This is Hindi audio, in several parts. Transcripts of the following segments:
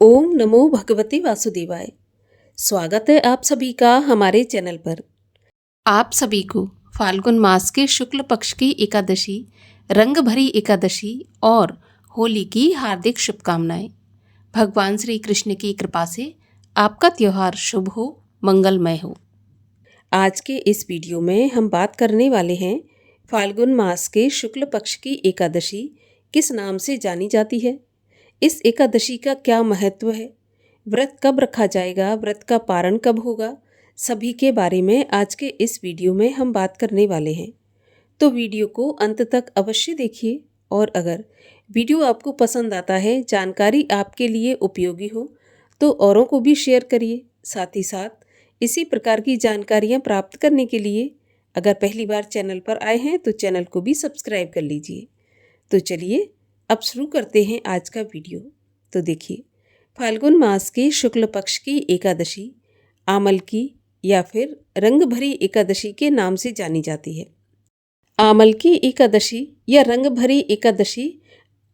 ओम नमो भगवते वासुदेवाय। स्वागत है आप सभी का हमारे चैनल पर। आप सभी को फाल्गुन मास के शुक्ल पक्ष की एकादशी, रंग भरी एकादशी और होली की हार्दिक शुभकामनाएं। भगवान श्री कृष्ण की कृपा से आपका त्योहार शुभ हो, मंगलमय हो। आज के इस वीडियो में हम बात करने वाले हैं फाल्गुन मास के शुक्ल पक्ष की एकादशी किस नाम से जानी जाती है, इस एकादशी का क्या महत्व है, व्रत कब रखा जाएगा, व्रत का पारण कब होगा, सभी के बारे में आज के इस वीडियो में हम बात करने वाले हैं। तो वीडियो को अंत तक अवश्य देखिए और अगर वीडियो आपको पसंद आता है, जानकारी आपके लिए उपयोगी हो तो औरों को भी शेयर करिए। साथ ही साथ इसी प्रकार की जानकारियाँ प्राप्त करने के लिए अगर पहली बार चैनल पर आए हैं तो चैनल को भी सब्सक्राइब कर लीजिए। तो चलिए अब शुरू करते हैं आज का वीडियो। तो देखिए, फाल्गुन मास के शुक्ल पक्ष की एकादशी आमल की या फिर रंग भरी एकादशी के नाम से जानी जाती है। आमल की एकादशी या रंग भरी एकादशी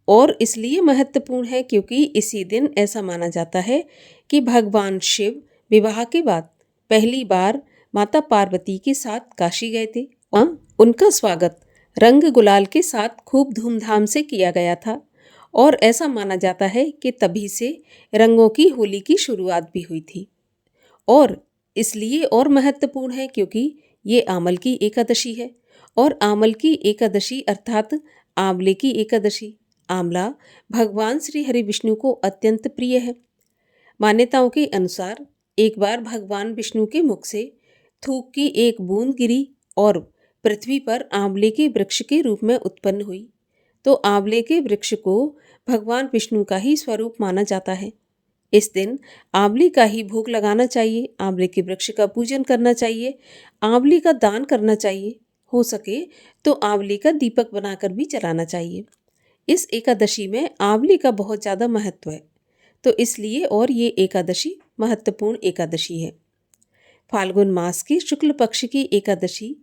और इसलिए महत्वपूर्ण है क्योंकि इसी दिन ऐसा माना जाता है कि भगवान शिव विवाह के बाद पहली बार माता पार्वती के साथ काशी गए थे। उनका स्वागत रंग गुलाल के साथ खूब धूमधाम से किया गया था और ऐसा माना जाता है कि तभी से रंगों की होली की शुरुआत भी हुई थी। और इसलिए और महत्वपूर्ण है क्योंकि ये आमल की एकादशी है और आमल की एकादशी अर्थात आंवले की एकादशी। आंवला भगवान श्री हरि विष्णु को अत्यंत प्रिय है। मान्यताओं के अनुसार एक बार भगवान विष्णु के मुख से थूक की एक बूंद गिरी और पृथ्वी पर आंवले के वृक्ष के रूप में उत्पन्न हुई। तो आंवले के वृक्ष को भगवान विष्णु का ही स्वरूप माना जाता है। इस दिन आंवले का ही भोग लगाना चाहिए, आंवले के वृक्ष का पूजन करना चाहिए, आंवले का दान करना चाहिए, हो सके तो आंवले का दीपक बनाकर भी जलाना चाहिए। इस एकादशी में आंवले का बहुत ज़्यादा महत्व है, तो इसलिए और ये एकादशी महत्वपूर्ण एकादशी है। फाल्गुन मास की शुक्ल पक्ष की एकादशी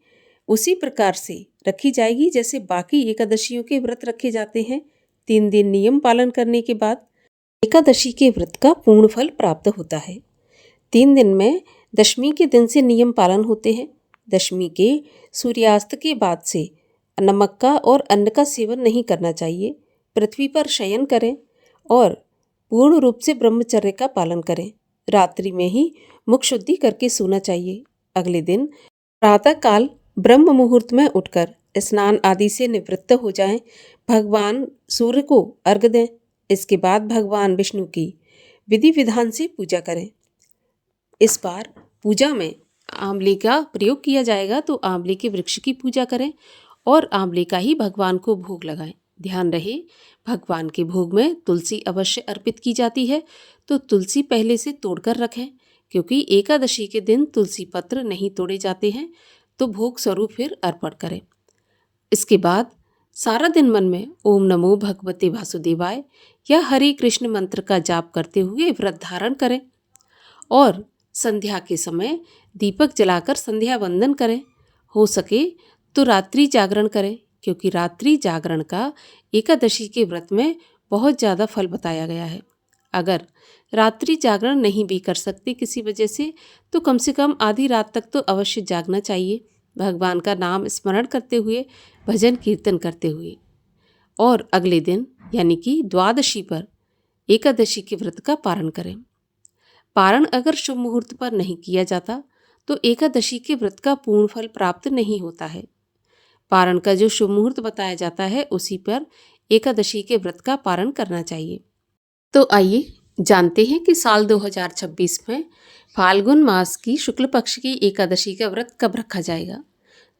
उसी प्रकार से रखी जाएगी जैसे बाकी एकादशियों के व्रत रखे जाते हैं। 3 दिन नियम पालन करने के बाद एकादशी के व्रत का पूर्ण फल प्राप्त होता है। 3 दिन में दशमी के दिन से नियम पालन होते हैं। दशमी के सूर्यास्त के बाद से नमक का और अन्न का सेवन नहीं करना चाहिए। पृथ्वी पर शयन करें और पूर्ण रूप से ब्रह्मचर्य का पालन करें। रात्रि में ही मुख शुद्धि करके सोना चाहिए। अगले दिन प्रातःकाल ब्रह्म मुहूर्त में उठकर स्नान आदि से निवृत्त हो जाएं। भगवान सूर्य को अर्घ्य दें। इसके बाद भगवान विष्णु की विधि विधान से पूजा करें। इस बार पूजा में आंवले का प्रयोग किया जाएगा, तो आंवले के वृक्ष की पूजा करें और आंवले का ही भगवान को भोग लगाएं। ध्यान रहे, भगवान के भोग में तुलसी अवश्य अर्पित की जाती है, तो तुलसी पहले से तोड़कर रखें क्योंकि एकादशी के दिन तुलसी पत्र नहीं तोड़े जाते हैं, तो भोग स्वरूप फिर अर्पण करें। इसके बाद सारा दिन मन में ओम नमो भगवते वासुदेवाय या हरे कृष्ण मंत्र का जाप करते हुए व्रत धारण करें और संध्या के समय दीपक जलाकर संध्या वंदन करें। हो सके तो रात्रि जागरण करें क्योंकि रात्रि जागरण का एकादशी के व्रत में बहुत ज़्यादा फल बताया गया है। अगर रात्रि जागरण नहीं भी कर सकते किसी वजह से, तो कम से कम आधी रात तक तो अवश्य जागना चाहिए, भगवान का नाम स्मरण करते हुए, भजन कीर्तन करते हुए। और अगले दिन यानी कि द्वादशी पर एकादशी के व्रत का पारण करें। पारण अगर शुभ मुहूर्त पर नहीं किया जाता तो एकादशी के व्रत का पूर्ण फल प्राप्त नहीं होता है। पारण का जो शुभ मुहूर्त बताया जाता है उसी पर एकादशी के व्रत का पारण करना चाहिए। तो आइए जानते हैं कि साल 2026 में फाल्गुन मास की शुक्ल पक्ष की एकादशी का व्रत कब रखा जाएगा।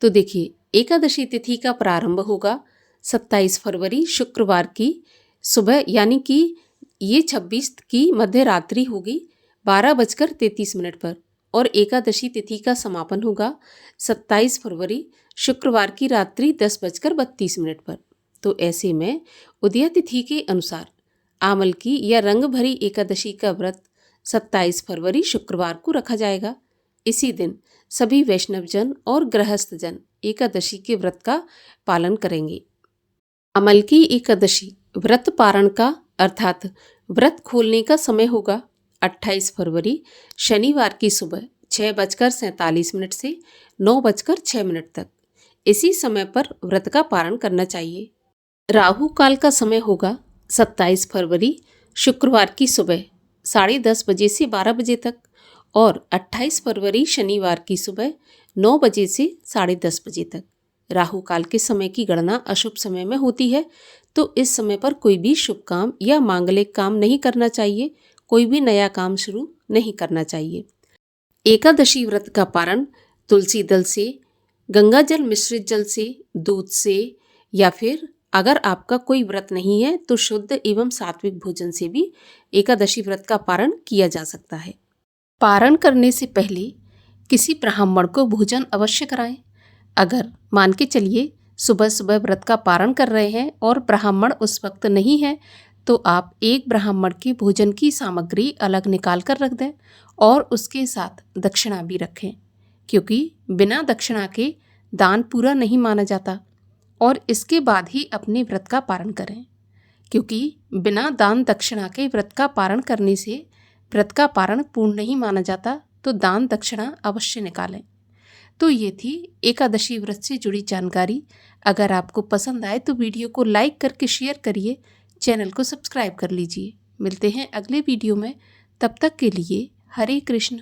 तो देखिए, एकादशी तिथि का प्रारंभ होगा 27 फरवरी शुक्रवार की सुबह, यानी कि ये 26 की मध्य रात्रि होगी 12:33 पर, और एकादशी तिथि का समापन होगा 27 फरवरी शुक्रवार की रात्रि 10:32 पर। तो ऐसे में उदया तिथि के अनुसार आमल की या रंग भरी एकादशी का व्रत 27 फरवरी शुक्रवार को रखा जाएगा। इसी दिन सभी वैष्णवजन और गृहस्थ जन एकादशी के व्रत का पालन करेंगे। आमल की एकादशी व्रत पारण का अर्थात व्रत खोलने का समय होगा 28 फरवरी शनिवार की सुबह 6:47 से 9:06 तक। इसी समय पर व्रत का पारण करना चाहिए। राहु काल का समय होगा 27 फरवरी शुक्रवार की सुबह 10:30 से 12 तक और 28 फरवरी शनिवार की सुबह 9 से 10:30 तक। राहु काल के समय की गणना अशुभ समय में होती है, तो इस समय पर कोई भी शुभ काम या मांगलिक काम नहीं करना चाहिए, कोई भी नया काम शुरू नहीं करना चाहिए। एकादशी व्रत का पारण तुलसी दल से, गंगा जल मिश्रित जल से, दूध से या फिर अगर आपका कोई व्रत नहीं है तो शुद्ध एवं सात्विक भोजन से भी एकादशी व्रत का पारण किया जा सकता है। पारण करने से पहले किसी ब्राह्मण को भोजन अवश्य कराएं। अगर मान के चलिए सुबह सुबह व्रत का पारण कर रहे हैं और ब्राह्मण उस वक्त नहीं है, तो आप एक ब्राह्मण के भोजन की सामग्री अलग निकाल कर रख दें और उसके साथ दक्षिणा भी रखें, क्योंकि बिना दक्षिणा के दान पूरा नहीं माना जाता। और इसके बाद ही अपने व्रत का पारण करें, क्योंकि बिना दान दक्षिणा के व्रत का पारण करने से व्रत का पारण पूर्ण नहीं माना जाता, तो दान दक्षिणा अवश्य निकालें। तो ये थी एकादशी व्रत से जुड़ी जानकारी। अगर आपको पसंद आए तो वीडियो को लाइक करके शेयर करिए, चैनल को सब्सक्राइब कर लीजिए। मिलते हैं अगले वीडियो में, तब तक के लिए हरे कृष्ण।